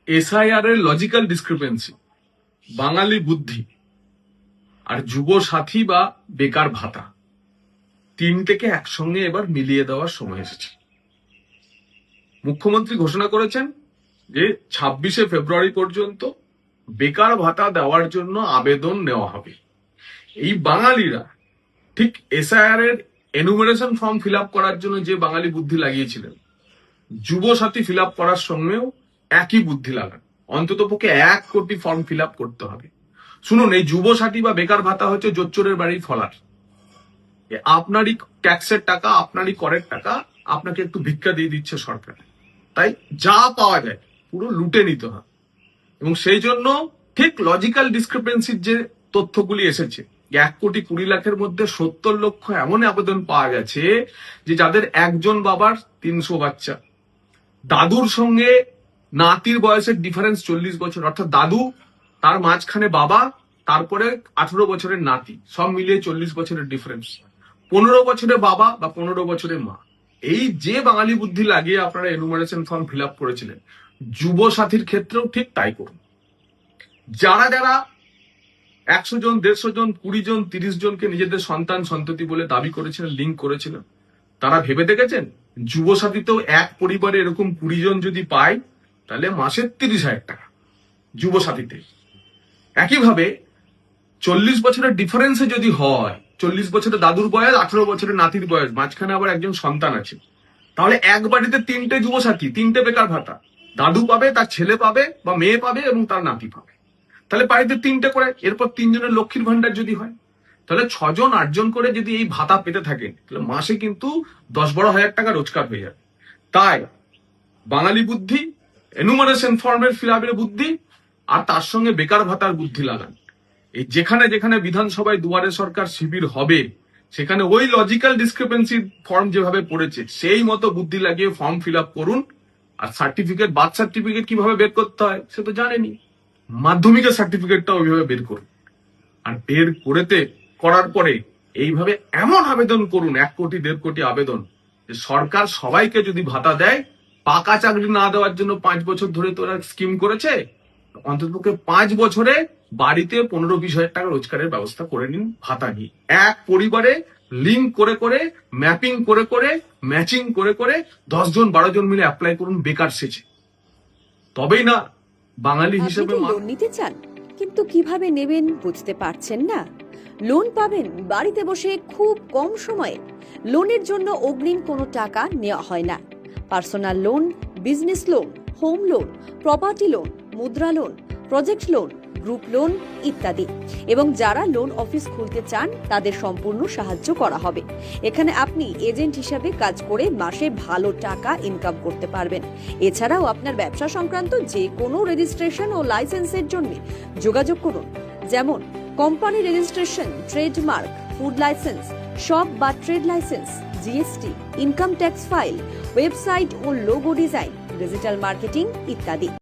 SIR এর logical discrepancy, বাঙালি বুদ্ধি আর যুব সাথী বা বেকার ভাতা, তিনটেকে একসঙ্গে এবার মিলিয়ে দেওয়ার সময় এসেছে। মুখ্যমন্ত্রী ঘোষণা করেছেন যে 26শে ফেব্রুয়ারি পর্যন্ত বেকার ভাতা দেওয়ার জন্য আবেদন নেওয়া হবে। এই বাঙালিরা ঠিক এসআইআর এর এনুমারেশন ফর্ম ফিল আপ করার জন্য যে বাঙালি বুদ্ধি লাগিয়েছিলেন, যুব সাথী ফিল আপ করার সঙ্গেও একই বুদ্ধি লাগান। অন্তত পক্ষে 1 কোটি ফর্ম ফিল আপ করতে হবে। শুনুন, এই যুব সাথী বা বেকার ভাতা হচ্ছে জোচ্চোরের বাড়ির ফলার। আপনারই ট্যাক্সের টাকা, আপনারই করের টাকা আপনাকে একটু ভিক্ষা দিয়ে দিচ্ছে সরকার, তাই যা পাওয়া যায় পুরো লুটে নিতে হয়। এবং সেই জন্য ঠিক লজিক্যাল ডিসক্রিপেন্সির যে তথ্যগুলি এসেছে, 1,20,00,000-এর মধ্যে 70 লক্ষ এমন আবেদন পাওয়া গেছে যে যাদের একজন বাবার 300 বাচ্চা, দাদুর সঙ্গে নাতির বয়সের ডিফারেন্স 40 বছর, অর্থাৎ দাদু, তার মাঝখানে বাবা, তারপরে 18 বছরের নাতি, সব মিলিয়ে 40 বছরের ডিফারেন্স। 15 বছরের বাবা বা 15 বছরের মা। এই যে বাঙালি বুদ্ধি লাগিয়ে আপনারা এনুমারেশন ফর্ম ফিল আপ করেছিলেন, যুব সাথীর ক্ষেত্রেও ঠিক তাই করুন। যারা যারা 100 জন, 150 জন, 20 জন, 30 জনকে নিজেদের সন্তান সন্ততি বলে দাবি করেছিলেন, লিঙ্ক করেছিলেন, তারা ভেবে দেখেছেন যুব সাথীতেও এক পরিবারে এরকম 20 জন যদি পায় তাহলে মাসে 30,000 টাকা যুব সাথীতে। একইভাবে 40 বছরের ডিফারেন্সে যদি হয়, 40 বছরের দাদুর বয়স, 18 বছরের নাতির বয়স, মাঝখানে আবার একজন সন্তান আছে, তাহলে এক বাড়িতে 3টে যুব সাথী, 3টে বেকার ভাতা। দাদু পাবে, তার ছেলে পাবে বা মেয়ে পাবে এবং তার নাতি পাবে। তাহলে বাড়িতে 3টে করে, এরপর 3 জনের লক্ষ্মীর ভান্ডার যদি হয়, তাহলে 6 জন 8 জন করে যদি এই ভাতা পেতে থাকেন, তাহলে মাসে কিন্তু 10-12 হাজার টাকা রোজগার হয়ে যাবে। তাই বাঙালি বুদ্ধি, এনুমারেশন ফর্মের ফিল আপের বুদ্ধি আর তার সঙ্গে বেকার ভাতার বুদ্ধি লাগান। এই যেখানে যেখানে বিধানসভায় দুয়ারে সরকার শিবির হবে, সেখানে ওই লজিক্যাল ডিসক্রিপেন্সি ফর্ম যেভাবে পড়েছে সেই মতো বুদ্ধি লাগিয়ে ফর্ম ফিল আপ করুন। আর সার্টিফিকেট, বার্থ সার্টিফিকেট কিভাবে বের করতে হয় সে তো জানেনি, মাধ্যমিকের সার্টিফিকেটটা ওইভাবে বের করুন। আর বের করার পরে এইভাবে এমন আবেদন করুন, 1 কোটি 1.5 কোটি আবেদন, যে সরকার সবাইকে যদি ভাতা দেয়, পাকা চাকরি না দেওয়ার জন্য 5 বছর ধরে তোরা স্কিম করেছে, অন্ততপক্ষে 5 বছরে বাড়িতে 15-20 হাজার টাকা রোজগারের ব্যবস্থা করে নিন ভাতা নিয়ে। এক পরিবারে লিঙ্ক করে করে, ম্যাপিং করে করে, ম্যাচিং করে করে 10 জন 12 জন মিলে অ্যাপ্লাই করুন বেকার সেজে। তবেই না বাঙালি হিসেবে লোন নিতে চান কিন্তু কিভাবে নেবেন বুঝতে পারছেন না? লোন পাবেন বাড়িতে বসে খুব কম সময়ে। লোনের জন্য অগ্রিম কোনো টাকা নেওয়া হয় না। Personal loan, business loan, home loan, property loan, Mudra loan, project loan, group loan ইত্যাদি। এবং যারা লোন অফিস খুলতে চান তাদের সম্পূর্ণ সাহায্য করা হবে। এখানে আপনি এজেন্ট হিসাবে কাজ করে মাসে ভালো টাকা ইনকাম করতে পারবেন। এছাড়াও আপনার ব্যবসা সংক্রান্ত যে কোনো রেজিস্ট্রেশন ও লাইসেন্সের জন্য যোগাযোগ করুন, যেমন company registration, trademark, food licence, shop বা trade licence, GST, income tax file, website ও লোগো ডিজাইন, ডিজিটাল মার্কেটিং ইত্যাদি।